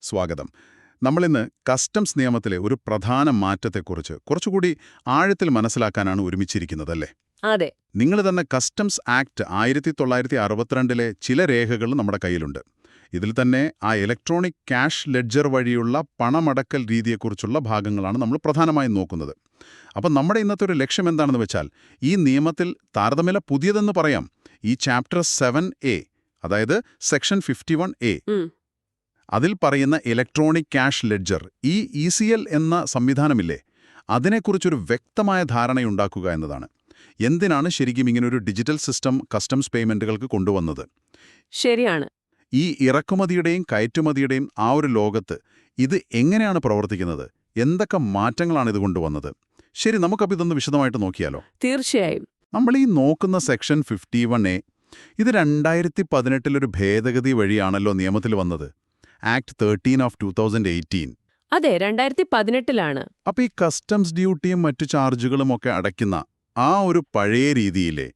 സ്വാഗതം. നമ്മളിന്ന് കസ്റ്റംസ് നിയമത്തിലെ ഒരു പ്രധാന മാറ്റത്തെക്കുറിച്ച് കുറച്ചുകൂടി ആഴത്തിൽ മനസ്സിലാക്കാനാണ് ഒരുമിച്ചിരിക്കുന്നതല്ലേ? അതെ. നിങ്ങൾ തന്നെ കസ്റ്റംസ് ആക്ട് 1962 ചില രേഖകൾ നമ്മുടെ കയ്യിലുണ്ട്. ഇതിൽ തന്നെ ആ ഇലക്ട്രോണിക് ക്യാഷ് ലെഡ്ജർ വഴിയുള്ള പണമടക്കൽ രീതിയെക്കുറിച്ചുള്ള ഭാഗങ്ങളാണ് നമ്മൾ പ്രധാനമായും നോക്കുന്നത്. അപ്പം നമ്മുടെ ഇന്നത്തെ ഒരു ലക്ഷ്യം എന്താണെന്ന് വെച്ചാൽ, ഈ നിയമത്തിൽ താരതമ്യേന പുതിയതെന്ന് പറയാം, ഈ ചാപ്റ്റർ 7A, അതായത് സെക്ഷൻ 51A, അതിൽ പറയുന്ന ഇലക്ട്രോണിക് ക്യാഷ് ലെഡ്ജർ, ഈ ECL എന്ന സംവിധാനമില്ലേ, അതിനെക്കുറിച്ചൊരു വ്യക്തമായ ധാരണയുണ്ടാക്കുക എന്നതാണ്. എന്തിനാണ് ശരിക്കും ഇങ്ങനൊരു ഡിജിറ്റൽ സിസ്റ്റം കസ്റ്റംസ് പേയ്മെന്റുകൾക്ക് കൊണ്ടുവന്നത്? ശരിയാണ്. ഈ ഇറക്കുമതിയുടെയും കയറ്റുമതിയുടെയും ആ ഒരു ലോകത്ത് ഇത് എങ്ങനെയാണ് പ്രവർത്തിക്കുന്നത്? എന്തൊക്കെ മാറ്റങ്ങളാണ് ഇത് കൊണ്ടുവന്നത്? ശരി, നമുക്കപ്പോൾ ഇതൊന്ന് വിശദമായിട്ട് നോക്കിയാലോ? തീർച്ചയായും. നമ്മൾ ഈ നോക്കുന്ന സെക്ഷൻ 51A, ഇത് 2018 ഭേദഗതി വഴിയാണല്ലോ നിയമത്തിൽ വന്നത്. Act 13 of 2018. അതെ, 2018 അപ്പോൾ ഈ കസ്റ്റംസ് ഡ്യൂട്ടിയും മറ്റു ചാർജുകളും ഒക്കെ അടയ്ക്കുന്ന ആ ഒരു പഴയ രീതിയിലെ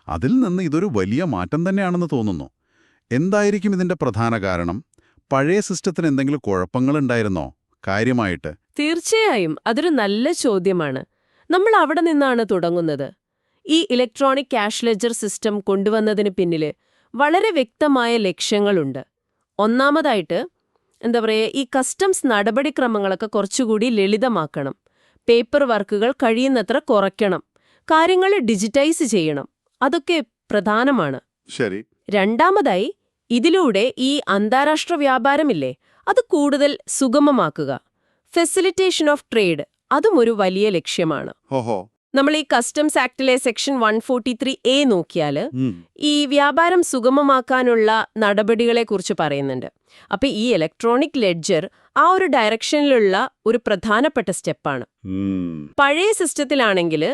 അതിൽ നിന്ന് ഇതൊരു വലിയ മാറ്റം തന്നെയാണെന്ന് തോന്നുന്നു. എന്തായിരിക്കും ഇതിന്റെ പ്രധാന കാരണം? പഴയ സിസ്റ്റത്തിന് എന്തെങ്കിലും കുഴപ്പങ്ങളുണ്ടായിരുന്നോ കാര്യമായിട്ട്? തീർച്ചയായും അതൊരു നല്ല ചോദ്യമാണ്. നമ്മൾ അവിടെ നിന്നാണ് തുടങ്ങുന്നത്. ഈ ഇലക്ട്രോണിക് ക്യാഷ് ലെഡ്ജർ സിസ്റ്റം കൊണ്ടുവന്നതിന് പിന്നില് വളരെ വ്യക്തമായ ലക്ഷ്യങ്ങളുണ്ട്. ഒന്നാമതായിട്ട് ഈ കസ്റ്റംസ് നടപടിക്രമങ്ങളൊക്കെ കുറച്ചുകൂടി ലളിതമാക്കണം. പേപ്പർ വർക്കുകൾ കഴിയുന്നത്ര കുറയ്ക്കണം. കാര്യങ്ങൾ ഡിജിറ്റൈസ് ചെയ്യണം. അതൊക്കെ പ്രധാനമാണ്. ശരി. രണ്ടാമതായി, ഇതിലൂടെ ഈ അന്താരാഷ്ട്ര വ്യാപാരമില്ലേ, അത് കൂടുതൽ സുഗമമാക്കുക. ഫെസിലിറ്റേഷൻ ഓഫ് ട്രേഡ്, അതും ഒരു വലിയ ലക്ഷ്യമാണ്. നമ്മൾ ഈ കസ്റ്റംസ് ആക്ടിലെ സെക്ഷൻ 143A നോക്കിയാൽ ഈ വ്യാപാരം സുഗമമാക്കാനുള്ള നടപടികളെക്കുറിച്ച് പറയുന്നുണ്ട്. അപ്പൊ ഈ ഇലക്ട്രോണിക് ലെഡ്ജർ ആ ഒരു ഡയറക്ഷനിലുള്ള ഒരു പ്രധാനപ്പെട്ട സ്റ്റെപ്പാണ്. പഴയ സിസ്റ്റത്തിലാണെങ്കിൽ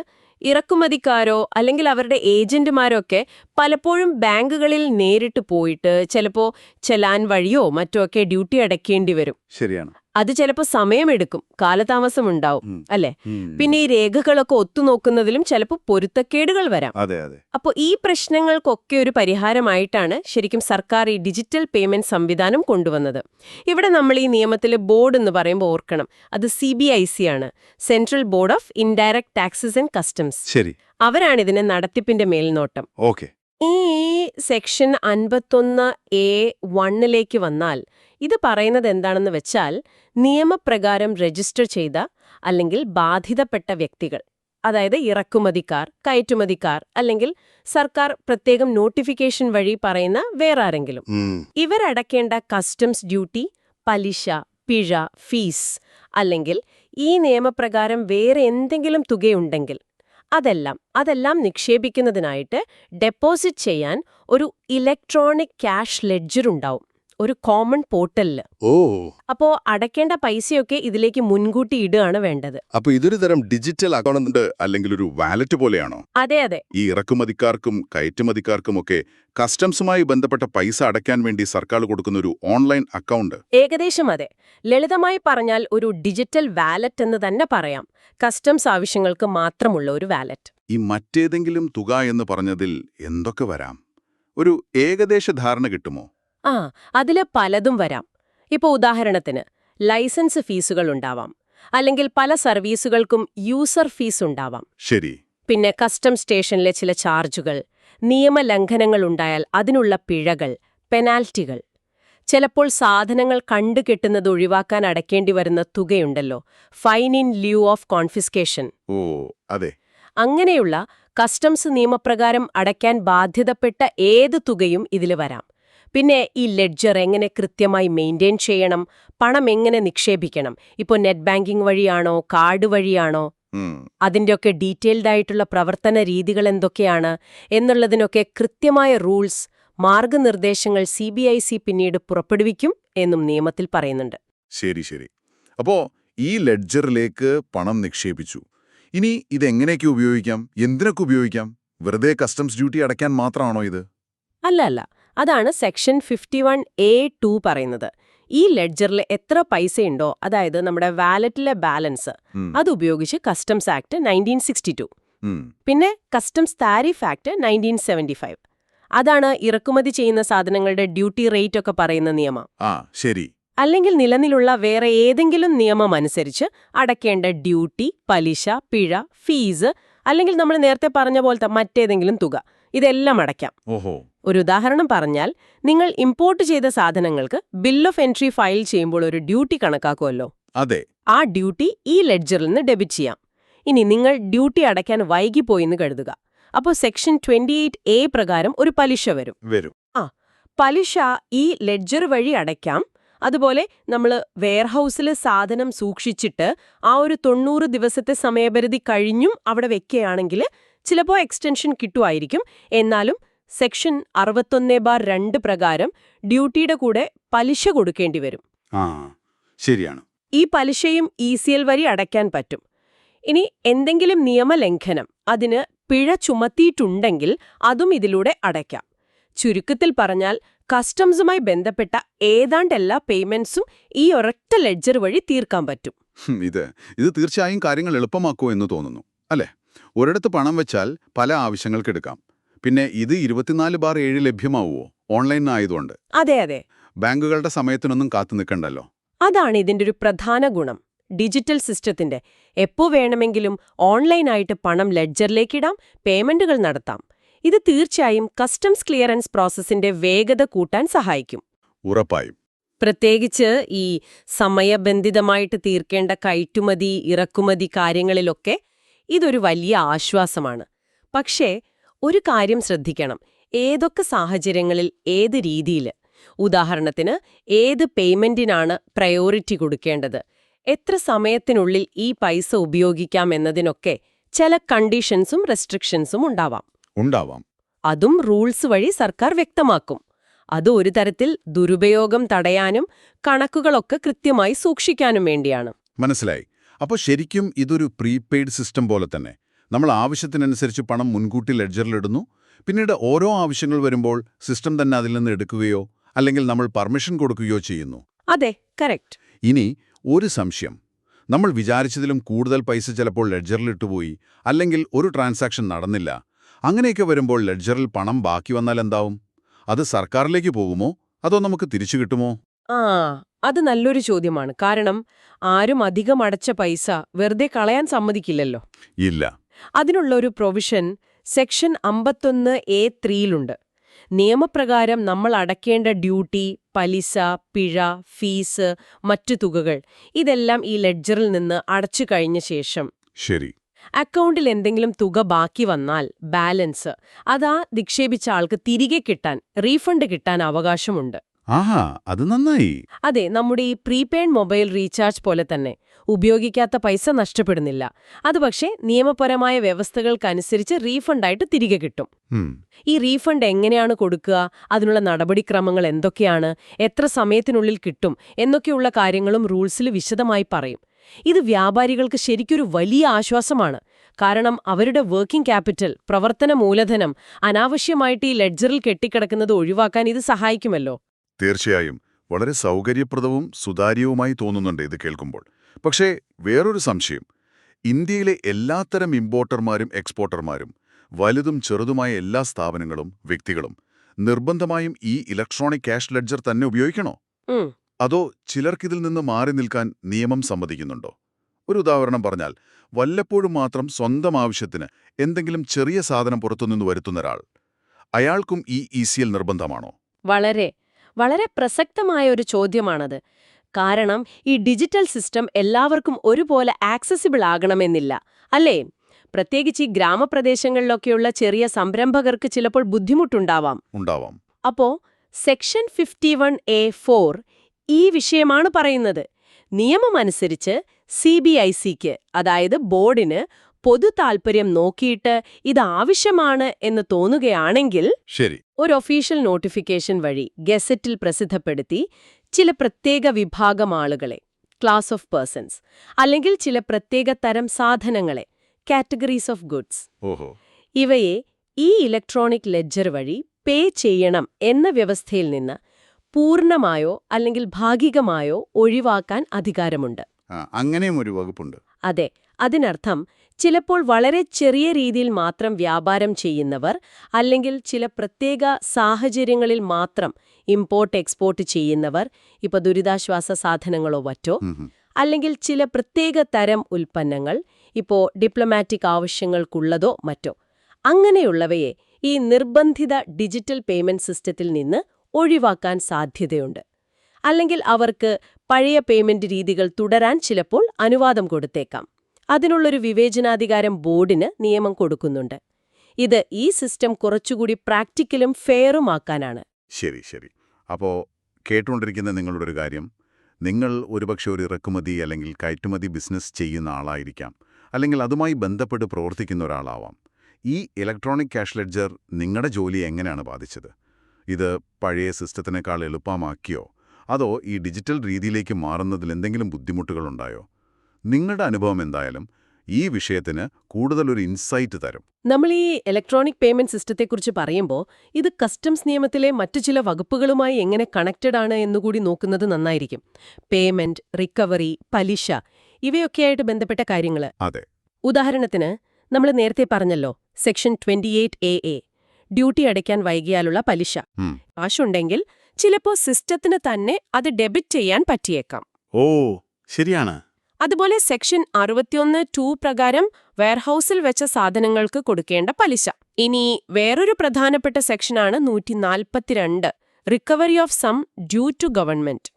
ഇറക്കുമതിക്കാരോ അല്ലെങ്കിൽ അവരുടെ ഏജന്റുമാരോ ഒക്കെ പലപ്പോഴും ബാങ്കുകളിൽ നേരിട്ട് പോയിട്ട് ചിലപ്പോൾ ചെലാൻ വഴിയോ മറ്റോ ഒക്കെ ഡ്യൂട്ടി അടയ്ക്കേണ്ടി വരും. ശരിയാണ്. അത് ചിലപ്പോൾ സമയമെടുക്കും, കാലതാമസമുണ്ടാവും, അല്ലേ? പിന്നെ ഈ രേഖകളൊക്കെ ഒത്തുനോക്കുന്നതിലും ചിലപ്പോൾ പൊരുത്തക്കേടുകൾ വരാം. അപ്പോൾ ഈ പ്രശ്നങ്ങൾക്കൊക്കെ ഒരു പരിഹാരമായിട്ടാണ് ശരിക്കും സർക്കാർ ഈ ഡിജിറ്റൽ പേയ്മെന്റ് സംവിധാനം കൊണ്ടുവന്നത്. ഇവിടെ നമ്മൾ ഈ നിയമത്തിൽ ബോർഡ് എന്ന് പറയുമ്പോൾ ഓർക്കണം, അത് CBIC ആണ്, central board of indirect taxes and customs. ശരി. അവരാണ് ഇതിന്റെ നടത്തിപ്പിന്റെ മേൽനോട്ടം. ഈ സെക്ഷൻ 51A(1) വന്നാൽ ഇത് പറയുന്നത് എന്താണെന്ന് വെച്ചാൽ, നിയമപ്രകാരം രജിസ്റ്റർ ചെയ്ത അല്ലെങ്കിൽ ബാധിതപ്പെട്ട വ്യക്തികൾ, അതായത് ഇറക്കുമതിക്കാർ, കയറ്റുമതിക്കാർ, അല്ലെങ്കിൽ സർക്കാർ പ്രത്യേകം നോട്ടിഫിക്കേഷൻ വഴി പറയുന്ന വേറെ ആരെങ്കിലും, ഇവരടക്കേണ്ട കസ്റ്റംസ് ഡ്യൂട്ടി, പലിശ, പിഴ, ഫീസ് അല്ലെങ്കിൽ ഈ നിയമപ്രകാരം വേറെ എന്തെങ്കിലും തുകയുണ്ടെങ്കിൽ അതെല്ലാം നിക്ഷേപിക്കുന്നതിനായിട്ട് ഡെപ്പോസിറ്റ് ചെയ്യാൻ ഒരു ഇലക്ട്രോണിക് ക്യാഷ് ലെഡ്ജർ ഉണ്ടാവും, ഒരു കോമൺ പോർട്ടലില്. അപ്പോ അടയ്ക്കേണ്ട പൈസയൊക്കെ ഇതിലേക്ക് മുൻകൂട്ടി ഇടുകയാണ് വേണ്ടത്. അപ്പൊ ഇതൊരു തരം ഡിജിറ്റൽ അക്കൗണ്ട് അല്ലെങ്കിൽ ഒരു വാലറ്റ് പോലെയാണോ? അതെ അതെ. ഈ ഇറക്കുമതിക്കാർക്കും കയറ്റുമതിക്കാർക്കും ഒക്കെ കസ്റ്റംസുമായി ബന്ധപ്പെട്ട പൈസ അടയ്ക്കാൻ വേണ്ടി സർക്കാർ കൊടുക്കുന്ന ഒരു ഓൺലൈൻ അക്കൗണ്ട്. ഏകദേശം അതെ. ലളിതമായി പറഞ്ഞാൽ ഒരു ഡിജിറ്റൽ വാലറ്റ് എന്ന് തന്നെ പറയാം. കസ്റ്റംസ് ആവശ്യങ്ങൾക്ക് മാത്രമുള്ള ഒരു വാലറ്റ്. ഈ മറ്റേതെങ്കിലും തുക എന്ന് പറഞ്ഞതിൽ എന്തൊക്കെ വരാം? ഒരു ഏകദേശ ധാരണ കിട്ടുമോ? അതില് പലതും വരാം. ഇപ്പൊ ഉദാഹരണത്തിന് ലൈസൻസ് ഫീസുകൾ ഉണ്ടാവാം, അല്ലെങ്കിൽ പല സർവീസുകൾക്കും യൂസർ ഫീസ് ഉണ്ടാവാം. ശരി. പിന്നെ കസ്റ്റംസ് സ്റ്റേഷനിലെ ചില ചാർജുകൾ, നിയമലംഘനങ്ങൾ ഉണ്ടായാൽ അതിനുള്ള പിഴകൾ, പെനാൽറ്റികൾ, ചിലപ്പോൾ സാധനങ്ങൾ കണ്ടുകെട്ടുന്നത് ഒഴിവാക്കാൻ അടയ്ക്കേണ്ടി വരുന്ന തുകയുണ്ടല്ലോ, ഫൈൻ ഇൻ ലിeu ഓഫ് കോൺഫിസ്കേഷൻ. അതെ. അങ്ങനെയുള്ള കസ്റ്റംസ് നിയമപ്രകാരം അടയ്ക്കാൻ ബാധ്യതപ്പെട്ട ഏത് തുകയും ഇതിൽ വരാം. പിന്നെ ഈ ലെഡ്ജർ എങ്ങനെ കൃത്യമായി മെയിൻറ്റെയിൻ ചെയ്യണം, പണം എങ്ങനെ നിക്ഷേപിക്കണം, ഇപ്പോൾ നെറ്റ് ബാങ്കിംഗ് വഴിയാണോ കാർഡ് വഴിയാണോ, അതിൻ്റെയൊക്കെ ഡീറ്റെയിൽഡ് ആയിട്ടുള്ള പ്രവർത്തന രീതികൾ എന്തൊക്കെയാണ് എന്നുള്ളതിനൊക്കെ കൃത്യമായ റൂൾസ്, മാർഗനിർദ്ദേശങ്ങൾ CBIC പിന്നീട് പുറപ്പെടുവിക്കും എന്നും നിയമത്തിൽ പറയുന്നുണ്ട്. ശരി. അപ്പോ ഈ ലെഡ്ജറിലേക്ക് പണം നിക്ഷേപിച്ചു. ഇനി ഇതെങ്ങനെയൊക്കെ ഉപയോഗിക്കാം, എന്തിനൊക്കെ ഉപയോഗിക്കാം? വെറുതെ കസ്റ്റംസ് ഡ്യൂട്ടി അടയ്ക്കാൻ മാത്രമാണോ ഇത്? അല്ല. അതാണ് സെക്ഷൻ 51A(2) പറയുന്നത്. ഈ ലെഡ്ജറിൽ എത്ര പൈസയുണ്ടോ, അതായത് നമ്മുടെ വാലറ്റിലെ ബാലൻസ്, അതുപയോഗിച്ച് കസ്റ്റംസ് ആക്ട് 1962, പിന്നെ കസ്റ്റംസ് താരിഫ് ആക്ട് 1975, അതാണ് ഇറക്കുമതി ചെയ്യുന്ന സാധനങ്ങളുടെ ഡ്യൂട്ടി റേറ്റ് ഒക്കെ പറയുന്ന നിയമം. ശരി. അല്ലെങ്കിൽ നിലനിലുള്ള വേറെ ഏതെങ്കിലും നിയമം അനുസരിച്ച് അടയ്ക്കേണ്ട ഡ്യൂട്ടി, പലിശ, പിഴ, ഫീസ്, അല്ലെങ്കിൽ നമ്മൾ നേരത്തെ പറഞ്ഞ പോലത്തെ മറ്റേതെങ്കിലും തുക, ഇതെല്ലാം അടയ്ക്കാം. ഓഹോ. ഒരു ഉദാഹരണം പറഞ്ഞാൽ, നിങ്ങൾ ഇമ്പോർട്ട് ചെയ്ത സാധനങ്ങൾക്ക് ബിൽ ഓഫ് എൻട്രി ഫയൽ ചെയ്യുമ്പോൾ ഒരു ഡ്യൂട്ടി കണക്കാക്കുമല്ലോ. അതെ. ആ ഡ്യൂട്ടി ഈ ലെഡ്ജറിൽ നിന്ന് ഡെബിറ്റ് ചെയ്യാം. ഇനി നിങ്ങൾ ഡ്യൂട്ടി അടയ്ക്കാൻ വൈകിപ്പോയിന്ന് കരുതുക. അപ്പോൾ സെക്ഷൻ 28A പ്രകാരം ഒരു പലിശ വരും. പലിശ ഈ ലെഡ്ജർ വഴി അടയ്ക്കാം. അതുപോലെ നമ്മൾ വെയർഹൌസിൽ സാധനം സൂക്ഷിച്ചിട്ട് ആ ഒരു 90 ദിവസത്തെ സമയപരിധി കഴിഞ്ഞും അവിടെ വെക്കുകയാണെങ്കിൽ ചിലപ്പോൾ എക്സ്റ്റൻഷൻ കിട്ടുമായിരിക്കും. എന്നാലും സെക്ഷൻ 61(2) പ്രകാരം ഡ്യൂട്ടിയുടെ കൂടെ പലിശ കൊടുക്കേണ്ടി വരും. ശരിയാണ്. ഈ പലിശയും ECL വഴി അടയ്ക്കാൻ പറ്റും. ഇനി എന്തെങ്കിലും നിയമലംഘനം, അതിന് പിഴ ചുമത്തിയിട്ടുണ്ടെങ്കിൽ അതും ഇതിലൂടെ അടയ്ക്കാം. ചുരുക്കത്തിൽ പറഞ്ഞാൽ കസ്റ്റംസുമായി ബന്ധപ്പെട്ട ഏതാണ്ട് എല്ലാ പേയ്മെന്റ്സും ഈ ഒരൊറ്റ ലെഡ്ജർ വഴി തീർക്കാൻ പറ്റും. ഇത് തീർച്ചയായും കാര്യങ്ങൾ എളുപ്പമാക്കുമോ എന്ന് തോന്നുന്നു, അല്ലേ? ഒരിടത്ത് പണം വെച്ചാൽ പല ആവശ്യങ്ങൾക്ക് എടുക്കാം. പിന്നെ ഇത് 24/7 ലഭ്യമാവുമോ, ഓൺലൈൻ ആയതുകൊണ്ട്? അതെ. ബാങ്കുകളുടെ സമയത്തിനൊന്നും കാത്തു നിൽക്കണ്ടല്ലോ. അതാണ് ഇതിന്റെ ഒരു പ്രധാന ഗുണം. ഡിജിറ്റൽ സിസ്റ്റത്തിന്റെ എപ്പോ വേണമെങ്കിലും ഓൺലൈനായിട്ട് പണം ലെഡ്ജറിലേക്കിടാം, പേയ്മെന്റുകൾ നടത്താം. ഇത് തീർച്ചയായും കസ്റ്റംസ് ക്ലിയറൻസ് പ്രോസസ്സിന്റെ വേഗത കൂട്ടാൻ സഹായിക്കും. ഉറപ്പായും. പ്രത്യേകിച്ച് ഈ സമയബന്ധിതമായിട്ട് തീർക്കേണ്ട കയറ്റുമതി, ഇറക്കുമതി കാര്യങ്ങളിലൊക്കെ ഇതൊരു വലിയ ആശ്വാസമാണ്. പക്ഷേ ഒരു കാര്യം ശ്രദ്ധിക്കണം: ഏതൊക്കെ സാഹചര്യങ്ങളിൽ ഏത് രീതിയിൽ, ഉദാഹരണത്തിന് ഏത് പേയ്മെന്റിനാണ് പ്രയോറിറ്റി കൊടുക്കേണ്ടത്, എത്ര സമയത്തിനുള്ളിൽ ഈ പൈസ ഉപയോഗിക്കാം എന്നതിനൊക്കെ ചില കണ്ടീഷൻസും റെസ്ട്രിക്ഷൻസും ഉണ്ടാവാം. അതും റൂൾസ് വഴി സർക്കാർ വ്യക്തമാക്കും. അത് ഒരു തരത്തിൽ ദുരുപയോഗം തടയാനും കണക്കുകളൊക്കെ കൃത്യമായി സൂക്ഷിക്കാനും വേണ്ടിയാണ്. മനസ്സിലായി. അപ്പോൾ ശരിക്കും ഇതൊരു പ്രീപെയ്ഡ് സിസ്റ്റം പോലെ തന്നെ. നമ്മൾ ആവശ്യത്തിനനുസരിച്ച് പണം മുൻകൂട്ടി ലെഡ്ജറിലിടുന്നു, പിന്നീട് ഓരോ ആവശ്യങ്ങൾ വരുമ്പോൾ സിസ്റ്റം തന്നെ അതിൽ നിന്ന് എടുക്കുകയോ അല്ലെങ്കിൽ നമ്മൾ പെർമിഷൻ കൊടുക്കുകയോ ചെയ്യുന്നു. അതെ, കറക്റ്റ്. ഇനി ഒരു സംശയം. നമ്മൾ വിചാരിച്ചതിലും കൂടുതൽ പൈസ ചിലപ്പോൾ ലെഡ്ജറിലിട്ടുപോയി, അല്ലെങ്കിൽ ഒരു ട്രാൻസാക്ഷൻ നടന്നില്ല. അങ്ങനെയൊക്കെ വരുമ്പോൾ ലെഡ്ജറിൽ പണം ബാക്കി വന്നാൽ എന്താവും? അത് സർക്കാരിലേക്ക് പോകുമോ, അതോ നമുക്ക് തിരിച്ചു കിട്ടുമോ? അത് നല്ലൊരു ചോദ്യമാണ്. കാരണം ആരും അധികം അടച്ച പൈസ വെറുതെ കളയാൻ സമ്മതിക്കില്ലല്ലോ. ഇല്ല. അതിനുള്ള ഒരു പ്രൊവിഷൻ സെക്ഷൻ 51(A)(3)ലുണ്ട്. നിയമപ്രകാരം നമ്മൾ അടയ്ക്കേണ്ട ഡ്യൂട്ടി, പലിശ, പിഴ, ഫീസ്, മറ്റു തുകകൾ ഇതെല്ലാം ഈ ലെഡ്ജറിൽ നിന്ന് അടച്ചു കഴിഞ്ഞ ശേഷം ശരി, അക്കൗണ്ടിൽ എന്തെങ്കിലും തുക ബാക്കി വന്നാൽ ബാലൻസ് അതാ നിക്ഷേപിച്ച ആൾക്ക് തിരികെ കിട്ടാൻ, റീഫണ്ട് കിട്ടാൻ അവകാശമുണ്ട്. ആഹാ, അത് നന്നായി. അതെ, നമ്മുടെ ഈ പ്രീപെയ്ഡ് മൊബൈൽ റീചാർജ് പോലെ തന്നെ ഉപയോഗിക്കാത്ത പൈസ നഷ്ടപ്പെടുന്നില്ല. അത് പക്ഷേ നിയമപരമായ വ്യവസ്ഥകൾക്കനുസരിച്ച് റീഫണ്ടായിട്ട് തിരികെ കിട്ടും. ഈ റീഫണ്ട് എങ്ങനെയാണ് കൊടുക്കുക, അതിനുള്ള നടപടിക്രമങ്ങൾ എന്തൊക്കെയാണ്, എത്ര സമയത്തിനുള്ളിൽ കിട്ടും എന്നൊക്കെയുള്ള കാര്യങ്ങളും റൂൾസിൽ വിശദമായി പറയും. ഇത് വ്യാപാരികൾക്ക് ശരിക്കൊരു വലിയ ആശ്വാസമാണ്. കാരണം അവരുടെ വർക്കിംഗ് ക്യാപിറ്റൽ, പ്രവർത്തന മൂലധനം അനാവശ്യമായിട്ട് ഈ ലെഡ്ജറിൽ കെട്ടിക്കിടക്കുന്നത് ഒഴിവാക്കാൻ ഇത് സഹായിക്കുമല്ലോ. തീർച്ചയായും വളരെ സൗകര്യപ്രദവും സുതാര്യവുമായി തോന്നുന്നുണ്ട് ഇത് കേൾക്കുമ്പോൾ. പക്ഷേ വേറൊരു സംശയം. ഇന്ത്യയിലെ എല്ലാത്തരം ഇമ്പോർട്ടർമാരും എക്സ്പോർട്ടർമാരും, വലുതും ചെറുതുമായ എല്ലാ സ്ഥാപനങ്ങളും വ്യക്തികളും നിർബന്ധമായും ഈ ഇലക്ട്രോണിക് ക്യാഷ് ലെഡ്ജർ തന്നെ ഉപയോഗിക്കണോ? അതോ ചിലർക്കിതിൽ നിന്ന് മാറി നിൽക്കാൻ നിയമം സമ്മതിക്കുന്നുണ്ടോ? ഒരു ഉദാഹരണം പറഞ്ഞാൽ, വല്ലപ്പോഴും മാത്രം സ്വന്തം ആവശ്യത്തിന് എന്തെങ്കിലും ചെറിയ സാധനം പുറത്തുനിന്ന് വരുത്തുന്നൊരാൾ, അയാൾക്കും ഈ ECL നിർബന്ധമാണോ? വളരെ പ്രസക്തമായ ഒരു ചോദ്യമാണത്. കാരണം ഈ ഡിജിറ്റൽ സിസ്റ്റം എല്ലാവർക്കും ഒരുപോലെ ആക്സസിബിൾ ആകണമെന്നില്ല, അല്ലേ? പ്രത്യേകിച്ച് ഈ ഗ്രാമപ്രദേശങ്ങളിലൊക്കെയുള്ള ചെറിയ സംരംഭകർക്ക് ചിലപ്പോൾ ബുദ്ധിമുട്ടുണ്ടാവാം. അപ്പോ സെക്ഷൻ 51(A)(4) ഈ വിഷയമാണ് പറയുന്നത്. നിയമമനുസരിച്ച് CBICക്ക്, അതായത് ബോർഡിന് പൊതു താൽപര്യം നോക്കിയിട്ട് ഇത് ആവശ്യമാണ് എന്ന് തോന്നുകയാണെങ്കിൽ ശരി, ഒരു ഒഫീഷ്യൽ നോട്ടിഫിക്കേഷൻ വഴി ഗസറ്റിൽ പ്രസിദ്ധപ്പെടുത്തി ചില പ്രത്യേക വിഭാഗം ആളുകളെ, ക്ലാസ് ഓഫ് പേഴ്സൺസ്, അല്ലെങ്കിൽ ചില പ്രത്യേക തരം സാധനങ്ങളെ, കാറ്റഗറീസ് ഓഫ് ഗുഡ്സ്, ഇവയെ ഈ ഇലക്ട്രോണിക് ലെഡ്ജർ വഴി പേ ചെയ്യണം എന്ന വ്യവസ്ഥയിൽ നിന്ന് പൂർണ്ണമായോ അല്ലെങ്കിൽ ഭാഗികമായോ ഒഴിവാക്കാൻ അധികാരമുണ്ട്. അങ്ങനെയും ഒരു വകുപ്പുണ്ട്. അതെ, അതിനർത്ഥം ചിലപ്പോൾ വളരെ ചെറിയ രീതിയിൽ മാത്രം വ്യാപാരം ചെയ്യുന്നവർ, അല്ലെങ്കിൽ ചില പ്രത്യേക സാഹചര്യങ്ങളിൽ മാത്രം ഇമ്പോർട്ട് എക്സ്പോർട്ട് ചെയ്യുന്നവർ, ഇപ്പോൾ ദുരിതാശ്വാസ സാധനങ്ങളോ മറ്റോ, അല്ലെങ്കിൽ ചില പ്രത്യേക തരം ഉൽപ്പന്നങ്ങൾ, ഇപ്പോൾ ഡിപ്ലോമാറ്റിക് ആവശ്യങ്ങൾക്കുള്ളതോ മറ്റോ, അങ്ങനെയുള്ളവയെ ഈ നിർബന്ധിത ഡിജിറ്റൽ പേയ്മെന്റ് സിസ്റ്റത്തിൽ നിന്ന് ഒഴിവാക്കാൻ സാധ്യതയുണ്ട്. അല്ലെങ്കിൽ അവർക്ക് പഴയ പേയ്മെന്റ് രീതികൾ തുടരാൻ ചിലപ്പോൾ അനുവാദം കൊടുത്തേക്കാം. അതിനുള്ളൊരു വിവേചനാധികാരം ബോർഡിന് നിയമം കൊടുക്കുന്നുണ്ട്. ഇത് ഈ സിസ്റ്റം കുറച്ചുകൂടി പ്രാക്ടിക്കലും ഫെയറുമാക്കാനാണ്. ശരി ശരി. അപ്പോൾ കേട്ടുകൊണ്ടിരിക്കുന്ന നിങ്ങളുടെ ഒരു കാര്യം, നിങ്ങൾ ഒരുപക്ഷെ ഒരു ഇറക്കുമതി അല്ലെങ്കിൽ കയറ്റുമതി ബിസിനസ് ചെയ്യുന്ന ആളായിരിക്കാം, അല്ലെങ്കിൽ അതുമായി ബന്ധപ്പെട്ട് പ്രവർത്തിക്കുന്ന ഒരാളാവാം. ഈ ഇലക്ട്രോണിക് ക്യാഷ് ലെഡ്ജർ നിങ്ങളുടെ ജോലിയെ എങ്ങനെയാണ് ബാധിച്ചത്? ഇത് പഴയ സിസ്റ്റത്തിനേക്കാൾ എളുപ്പമാക്കിയോ, അതോ ഈ ഡിജിറ്റൽ രീതിയിലേക്ക് മാറുന്നതിൽ എന്തെങ്കിലും ബുദ്ധിമുട്ടുകളുണ്ടായോ? നിങ്ങളുടെ അനുഭവം എന്തായാലും ഈ വിഷയത്തിന് കൂടുതലൊരു ഇൻസൈറ്റ് തരും. നമ്മൾ ഈ ഇലക്ട്രോണിക് പേയ്മെന്റ് സിസ്റ്റത്തെക്കുറിച്ച് പറയുമ്പോൾ ഇത് കസ്റ്റംസ് നിയമത്തിലെ മറ്റു ചില വകുപ്പുകളുമായി എങ്ങനെ കണക്റ്റഡ് ആണ് എന്നുകൂടി നോക്കുന്നത് നന്നായിരിക്കും. പേയ്മെന്റ്, റിക്കവറി, പലിശ ഇവയൊക്കെയായിട്ട് ബന്ധപ്പെട്ട കാര്യങ്ങൾ. അതെ. ഉദാഹരണത്തിന് നമ്മൾ നേരത്തെ പറഞ്ഞല്ലോ, സെക്ഷൻ 28AA, ഡ്യൂട്ടി അടയ്ക്കാൻ വൈകിയാലുള്ള പലിശ. കാശുണ്ടെങ്കിൽ ചിലപ്പോൾ സിസ്റ്റത്തിന് തന്നെ അത് ഡെബിറ്റ് ചെയ്യാൻ പറ്റിയേക്കാം. ഓ, ശരിയാണ്. അതുപോലെ സെക്ഷൻ 61(2) പ്രകാരം വെയർഹൌസിൽ വെച്ച സാധനങ്ങൾക്ക് കൊടുക്കേണ്ട പലിശ. ഇനി വേറൊരു പ്രധാനപ്പെട്ട സെക്ഷനാണ് 142, recovery of sum due to government.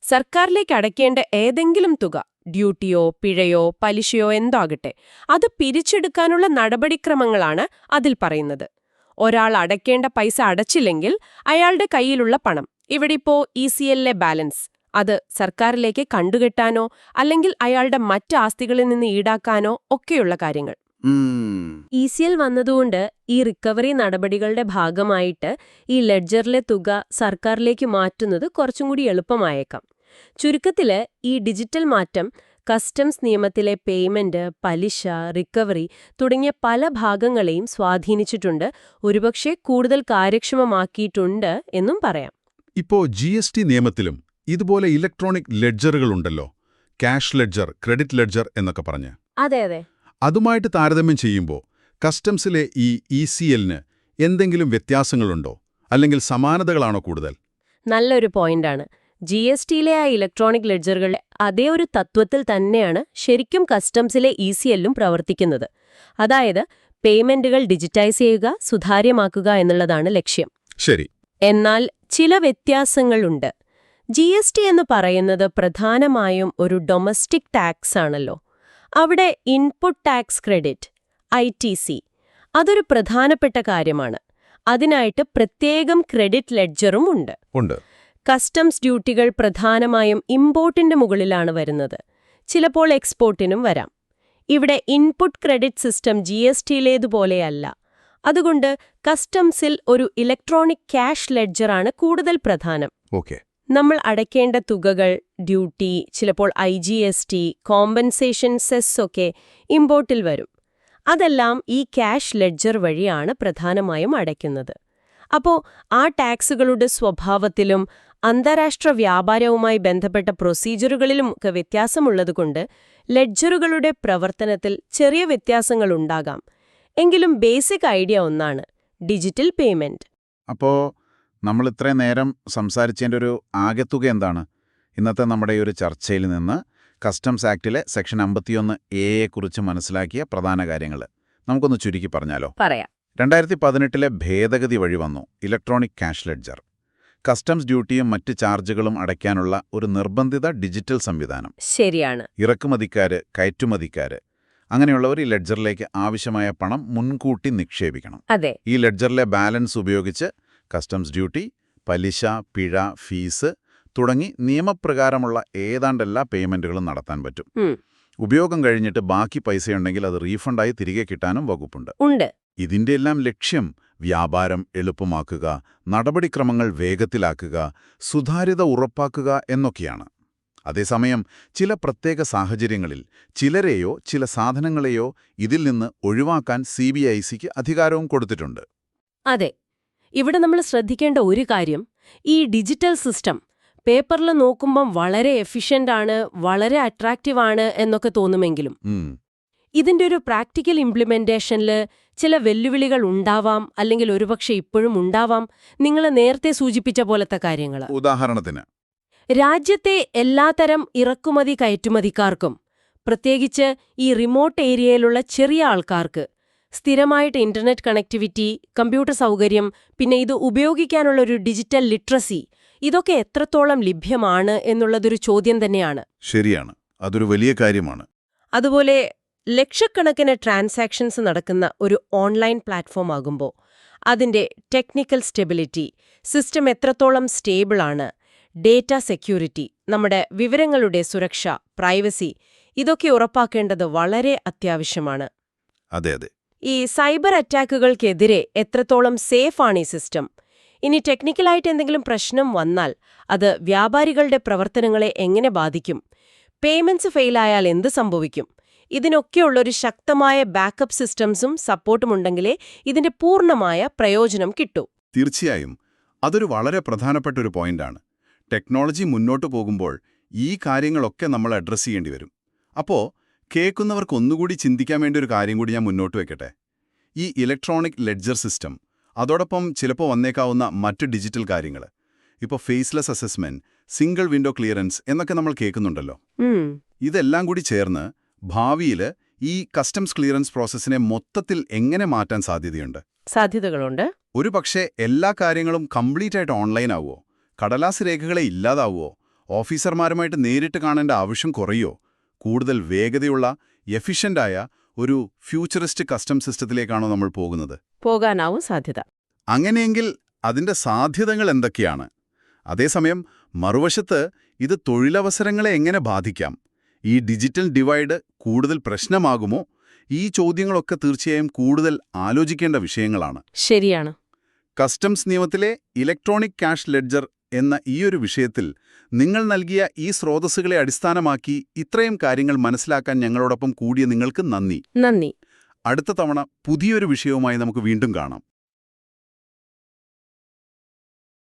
സർക്കാരിലേക്ക് അടയ്ക്കേണ്ട ഏതെങ്കിലും തുക, ഡ്യൂട്ടിയോ പിഴയോ പലിശയോ എന്താകട്ടെ, അത് പിരിച്ചെടുക്കാനുള്ള നടപടിക്രമങ്ങളാണ് അതിൽ പറയുന്നത്. ഒരാൾ അടയ്ക്കേണ്ട പൈസ അടച്ചില്ലെങ്കിൽ അയാളുടെ കയ്യിലുള്ള പണം, ഇവിടെ ഇപ്പോൾ ECLലെ ബാലൻസ്, അത് സർക്കാരിലേക്ക് കണ്ടുകെട്ടാനോ അല്ലെങ്കിൽ അയാളുടെ മറ്റ് ആസ്തികളിൽ നിന്ന് ഈടാക്കാനോ ഒക്കെയുള്ള കാര്യങ്ങൾ. ECL വന്നതുകൊണ്ട് ഈ റിക്കവറി നടപടികളുടെ ഭാഗമായിട്ട് ഈ ലെഡ്ജറിലെ തുക സർക്കാരിലേക്ക് മാറ്റുന്നത് കുറച്ചും കൂടി എളുപ്പമായേക്കാം. ചുരുക്കത്തില് ഈ ഡിജിറ്റൽ മാറ്റം കസ്റ്റംസ് നിയമത്തിലെ പേയ്മെന്റ്, പലിശ, റിക്കവറി തുടങ്ങിയ പല ഭാഗങ്ങളെയും സ്വാധീനിച്ചിട്ടുണ്ട്, ഒരുപക്ഷെ കൂടുതൽ കാര്യക്ഷമമാക്കിയിട്ടുണ്ട് എന്നും പറയാം. ഇപ്പോൾ GST നിയമത്തിലും ഇതുപോലെ ഇലക്ട്രോണിക് ലെഡ്ജറുകളുണ്ടല്ലോ, ക്യാഷ് ലെഡ്ജർ, ക്രെഡിറ്റ് ലെഡ്ജർ എന്നൊക്കെ പറഞ്ഞ്. അതെ അതെ. അതുമായിട്ട് താരതമ്യം ചെയ്യുമ്പോൾ കസ്റ്റംസിലെ ഈ ECLന് എന്തെങ്കിലും വ്യത്യാസങ്ങളുണ്ടോ, അല്ലെങ്കിൽ സമാനതകളാണോ കൂടുതൽ? നല്ലൊരു പോയിന്റാണ്. GSTയിലെ ആ ഇലക്ട്രോണിക് ലെഡ്ജറുകളുടെ അതേ ഒരു തത്വത്തിൽ തന്നെയാണ് ശരിക്കും കസ്റ്റംസിലെ ECLലും പ്രവർത്തിക്കുന്നത്. അതായത് പേയ്മെന്റുകൾ ഡിജിറ്റൈസ് ചെയ്യുക, സുതാര്യമാക്കുക എന്നുള്ളതാണ് ലക്ഷ്യം. ശരി. എന്നാൽ ചില വ്യത്യാസങ്ങളുണ്ട്. GST എന്ന് പറയുന്നത് പ്രധാനമായും ഒരു ഡൊമസ്റ്റിക് ടാക്സ് ആണല്ലോ. അവിടെ ഇൻപുട്ട് ടാക്സ് ക്രെഡിറ്റ്, ITC, അതൊരു പ്രധാനപ്പെട്ട കാര്യമാണ്. അതിനായിട്ട് പ്രത്യേകം ക്രെഡിറ്റ് ലെഡ്ജറും ഉണ്ട്. കസ്റ്റംസ് ഡ്യൂട്ടികൾ പ്രധാനമായും ഇമ്പോർട്ടിന്റെ മുകളിലാണ് വരുന്നത്. ചിലപ്പോൾ എക്സ്പോർട്ടിനും വരാം. ഇവിടെ ഇൻപുട്ട് ക്രെഡിറ്റ് സിസ്റ്റം GSTയിലേതുപോലെയല്ല. അതുകൊണ്ട് കസ്റ്റംസിൽ ഒരു ഇലക്ട്രോണിക് ക്യാഷ് ലെഡ്ജറാണ് കൂടുതൽ പ്രധാനം. നമ്മൾ അടയ്ക്കേണ്ട തുകകൾ, ഡ്യൂട്ടി, ചിലപ്പോൾ IGST, കോമ്പൻസേഷൻ സെസ് ഒക്കെ ഇമ്പോർട്ടിൽ വരും. അതെല്ലാം ഈ ക്യാഷ് ലെഡ്ജർ വഴിയാണ് പ്രധാനമായും അടയ്ക്കുന്നത്. അപ്പോൾ ആ ടാക്സുകളുടെ സ്വഭാവത്തിലും അന്താരാഷ്ട്ര വ്യാപാരവുമായി ബന്ധപ്പെട്ട പ്രൊസീജറുകളിലും ഒക്കെ വ്യത്യാസമുള്ളതുകൊണ്ട് ലെഡ്ജറുകളുടെ പ്രവർത്തനത്തിൽ ചെറിയ വ്യത്യാസങ്ങളുണ്ടാകാം. എങ്കിലും ബേസിക് ഐഡിയ ഒന്നാണ്: ഡിജിറ്റൽ പേയ്മെന്റ്. അപ്പോൾ നമ്മൾ ഇത്രയും നേരം സംസാരിച്ചതിൻ്റെ ഒരു ആകെത്തുക എന്താണ്? ഇന്നത്തെ നമ്മുടെ ഈ ഒരു ചർച്ചയിൽ നിന്ന് കസ്റ്റംസ് ആക്ടിലെ സെക്ഷൻ 51A മനസ്സിലാക്കിയ പ്രധാന കാര്യങ്ങൾ നമുക്കൊന്ന് ചുരുക്കി പറഞ്ഞാലോ? പറയാം. 2018 ഭേദഗതി വഴി വന്നു ഇലക്ട്രോണിക് ക്യാഷ് ലെഡ്ജർ. കസ്റ്റംസ് ഡ്യൂട്ടിയും മറ്റ് ചാർജുകളും അടയ്ക്കാനുള്ള ഒരു നിർബന്ധിത ഡിജിറ്റൽ സംവിധാനം. ശരിയാണ്. ഇറക്കുമതിക്കാര്, കയറ്റുമതിക്കാര് അങ്ങനെയുള്ളവർ ഈ ലെഡ്ജറിലേക്ക് ആവശ്യമായ പണം മുൻകൂട്ടി നിക്ഷേപിക്കണം. അതെ. ഈ ലെഡ്ജറിലെ ബാലൻസ് ഉപയോഗിച്ച് കസ്റ്റംസ് ഡ്യൂട്ടി, പലിശ, പിഴ, ഫീസ് തുടങ്ങി നിയമപ്രകാരമുള്ള ഏതാണ്ടെല്ലാ പേയ്മെന്റുകളും നടത്താൻ പറ്റും. ഉപയോഗം കഴിഞ്ഞിട്ട് ബാക്കി പൈസയുണ്ടെങ്കിൽ അത് റീഫണ്ടായി തിരികെ കിട്ടാനും വകുപ്പുണ്ട്. ഇതിന്റെ എല്ലാം ലക്ഷ്യം വ്യാപാരം എളുപ്പമാക്കുക, നടപടിക്രമങ്ങൾ വേഗത്തിലാക്കുക, സുതാര്യത ഉറപ്പാക്കുക എന്നൊക്കെയാണ്. അതേസമയം ചില പ്രത്യേക സാഹചര്യങ്ങളിൽ ചിലരെയോ ചില സാധനങ്ങളെയോ ഇതിൽ നിന്ന് ഒഴിവാക്കാൻ CBICക്ക് അധികാരവും കൊടുത്തിട്ടുണ്ട്. അതെ. ഇവിടെ നമ്മൾ ശ്രദ്ധിക്കേണ്ട ഒരു കാര്യം, ഈ ഡിജിറ്റൽ സിസ്റ്റം പേപ്പറിൽ നോക്കുമ്പം വളരെ എഫിഷ്യന്റ് ആണ്, വളരെ അട്രാക്റ്റീവ് ആണ് എന്നൊക്കെ തോന്നുമെങ്കിലും ഇതിന്റെ ഒരു പ്രാക്ടിക്കൽ ഇംപ്ലിമെന്റേഷനിൽ ചില വെല്ലുവിളികൾ ഉണ്ടാവാം, അല്ലെങ്കിൽ ഒരുപക്ഷെ ഇപ്പോഴും ഉണ്ടാവാം. നിങ്ങൾ നേരത്തെ സൂചിപ്പിച്ച പോലത്തെ കാര്യങ്ങൾ. ഉദാഹരണത്തിന് രാജ്യത്തെ എല്ലാത്തരം ഇറക്കുമതി കയറ്റുമതിക്കാർക്കും, പ്രത്യേകിച്ച് ഈ റിമോട്ട് ഏരിയയിലുള്ള ചെറിയ ആൾക്കാർക്ക്, സ്ഥിരമായിട്ട് ഇന്റർനെറ്റ് കണക്ടിവിറ്റി, കമ്പ്യൂട്ടർ സൗകര്യം, പിന്നെ ഇത് ഉപയോഗിക്കാനുള്ള ഒരു ഡിജിറ്റൽ ലിറ്ററസി, ഇതൊക്കെ എത്രത്തോളം ലഭ്യമാണ് എന്നുള്ളതൊരു ചോദ്യം തന്നെയാണ്. ശരിയാണ്, അതൊരു വലിയ കാര്യമാണ്. അതുപോലെ ലക്ഷക്കണക്കിന് ട്രാൻസാക്ഷൻസ് നടക്കുന്ന ഒരു ഓൺലൈൻ പ്ലാറ്റ്ഫോം ആകുമ്പോൾ അതിന്റെ ടെക്നിക്കൽ സ്റ്റെബിലിറ്റി, സിസ്റ്റം എത്രത്തോളം സ്റ്റേബിളാണ്, ഡേറ്റ സെക്യൂരിറ്റി, നമ്മുടെ വിവരങ്ങളുടെ സുരക്ഷ, പ്രൈവസി, ഇതൊക്കെ ഉറപ്പാക്കേണ്ടത് വളരെ അത്യാവശ്യമാണ്. അതെ അതെ. ഈ സൈബർ അറ്റാക്കുകൾക്കെതിരെ എത്രത്തോളം സേഫാണ് ഈ സിസ്റ്റം? ഇനി ടെക്നിക്കലായിട്ട് എന്തെങ്കിലും പ്രശ്നം വന്നാൽ അത് വ്യാപാരികളുടെ പ്രവർത്തനങ്ങളെ എങ്ങനെ ബാധിക്കും? പേയ്മെന്റ്സ് ഫെയിലായാൽ എന്ത് സംഭവിക്കും? ഇതിനൊക്കെയുള്ളൊരു ശക്തമായ ബാക്കപ്പ് സിസ്റ്റംസും സപ്പോർട്ടും ഉണ്ടെങ്കിലേ ഇതിന്റെ പൂർണ്ണമായ പ്രയോജനം കിട്ടൂ. തീർച്ചയായും അതൊരു വളരെ പ്രധാനപ്പെട്ട ഒരു പോയിന്റാണ്. ടെക്നോളജി മുന്നോട്ടു പോകുമ്പോൾ ഈ കാര്യങ്ങളൊക്കെ നമ്മൾ അഡ്രസ്സ് ചെയ്യേണ്ടി വരും. അപ്പോൾ കേൾക്കുന്നവർക്ക് ഒന്നുകൂടി ചിന്തിക്കാൻ വേണ്ടി ഒരു കാര്യം കൂടി ഞാൻ മുന്നോട്ട് വയ്ക്കട്ടെ. ഈ ഇലക്ട്രോണിക് ലെഡ്ജർ സിസ്റ്റം, അതോടൊപ്പം ചിലപ്പോൾ വന്നേക്കാവുന്ന മറ്റ് ഡിജിറ്റൽ കാര്യങ്ങൾ, ഇപ്പോൾ faceless assessment, single window clearance എന്നൊക്കെ നമ്മൾ കേൾക്കുന്നുണ്ടല്ലോ. ഇതെല്ലാം കൂടി ചേർന്ന് ഭാവിയിൽ ഈ കസ്റ്റംസ് ക്ലിയറൻസ് പ്രോസസ്സിനെ മൊത്തത്തിൽ എങ്ങനെ മാറ്റാൻ സാധ്യതകളുണ്ട്. ഒരു പക്ഷേ എല്ലാ കാര്യങ്ങളും കംപ്ലീറ്റ് ആയിട്ട് ഓൺലൈൻ ആവുമോ? കടലാസ് രേഖകളെ ഇല്ലാതാവുമോ? ഓഫീസർമാരുമായിട്ട് നേരിട്ട് കാണേണ്ട ആവശ്യം കുറയോ? കൂടുതൽ വേഗതയുള്ള എഫിഷ്യൻ്റായ ഒരു ഫ്യൂച്ചറിസ്റ്റ് കസ്റ്റം സിസ്റ്റത്തിലേക്കാണോ നമ്മൾ പോകാനാവും സാധ്യത. അങ്ങനെയെങ്കിൽ അതിന്റെ സാധ്യതകൾ എന്തൊക്കെയാണ്? അതേസമയം മറുവശത്ത് ഇത് തൊഴിലവസരങ്ങളെ എങ്ങനെ ബാധിക്കാം? ഈ ഡിജിറ്റൽ ഡിവൈഡ് കൂടുതൽ പ്രശ്നമാകുമോ? ഈ ചോദ്യങ്ങളൊക്കെ തീർച്ചയായും കൂടുതൽ ആലോചിക്കേണ്ട വിഷയങ്ങളാണ്. ശരിയാണ്. കസ്റ്റംസ് നിയമത്തിലെ ഇലക്ട്രോണിക് ക്യാഷ് ലെഡ്ജർ എന്ന ഈയൊരു വിഷയത്തിൽ നിങ്ങൾ നൽകിയ ഈ സ്രോതസ്സുകളെ അടിസ്ഥാനമാക്കി ഇത്രയും കാര്യങ്ങൾ മനസ്സിലാക്കാൻ ഞങ്ങളോടൊപ്പം കൂടിയ നിങ്ങൾക്ക് നന്ദി. നന്ദി. അടുത്ത തവണ പുതിയൊരു വിഷയവുമായി നമുക്ക് വീണ്ടും കാണാം.